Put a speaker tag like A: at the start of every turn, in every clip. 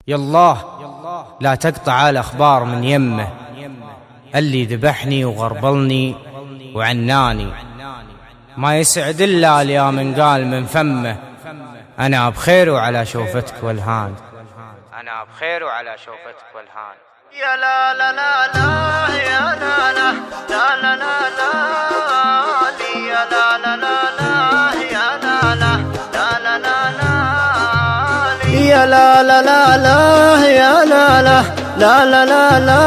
A: يالله لا تقطع الأخبار من يمه، اللي ذبحني وغربلني وعناني، ما يسعد إلا يا من قال من فمه أنا بخير وعلى شوفتك والهان، أنا بخير وعلى شوفتك والهان.
B: يا لا لا لا لا يا لا لا لا لا لا لا يا لا لا لا لا يا لا لا لا لا لا لا يا لا لا لا لا يا لا لا لا لا لا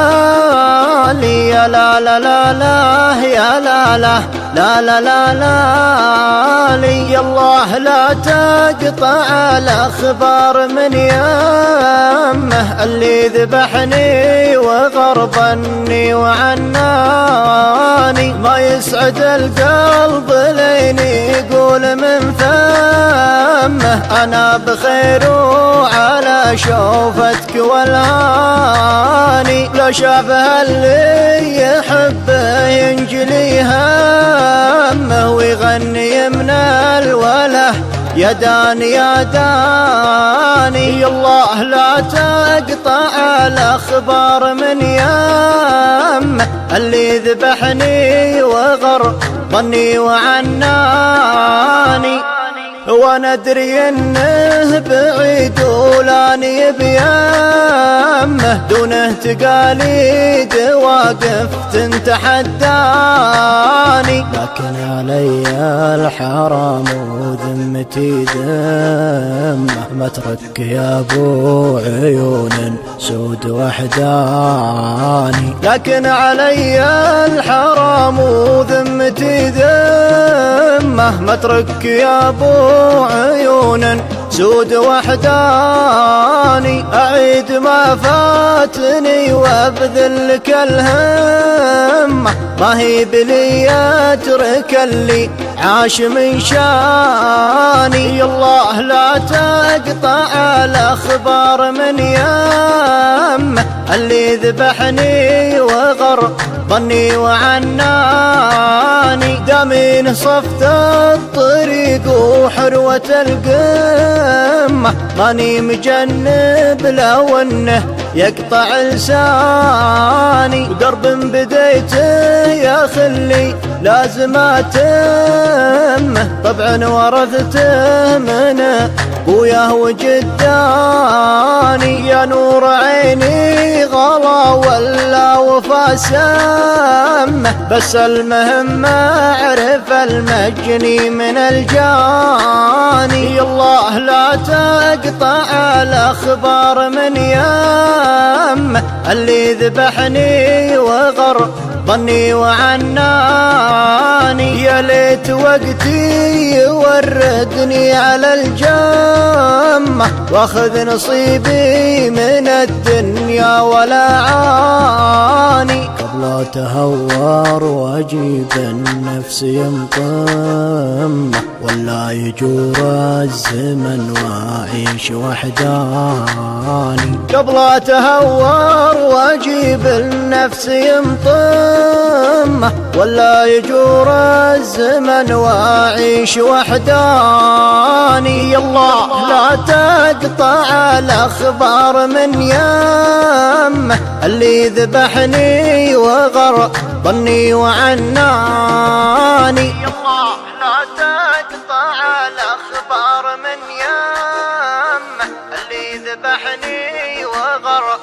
B: لا يا لا لا لا لا يا لا لا لا لا لا لا يا الله لا تقطع الأخبار من يمه، اللي ذبحني وغربني وعناني، ما يسعد القلب لين يقول من فمه أنا بخير وعلى شوفتك والهاني. لو شافها اللي يحبه ينجلي همه ويغني من الوله يا داني يا داني. الله لا تقطع الأخبار من يمه، اللي ذبحني وغربني وعناني، وانا ادري انه بعيد ولاني بيمه، دونه تقاليد واقف تتحداني، لكن علي الحرام وذمتي ذمه، مترك يا ابو عيون سود وحداني، لكن علي الحرام وذمتي ذمه، مترك يا ابو عيون سود وحداني، أعيد ما فاتني وابذل لك الهمة، ما هي بلي أترك اللي عاش من شاني. الله لا تقطع الأخبار من يمه، اللي ذبحني وغربني وعناني، دامين صفت الطريق وحروة القمة، ماني مجنب لو انه يقطع لساني، ودرب بديته يا خلي لازم اتمه، طبعا ورثته من ابوياه وجداني، يا نور عيني غلا ولا وفا سمه، بس المهم اعرف المجني من الجاني. الله لا تقطع الأخبار من يمه، اللي ذبحني وغربني وعناني، يا ليت وقتي يوردني على الجمة، واخذ نصيبي من الدنيا ولا عاني، قبل تهور واجيب النفس ينطمه، ولا يجور الزمن واعيش وحداني، قبل تهور واجيب النفس ينطمه، ولا يجور الزمن واعيش وحداني. الله لا تقطع الأخبار من يمه، اللي ذبحني وغربني وعناني، الله لا تقطع الأخبار من يمه، اللي ذبحني وغربني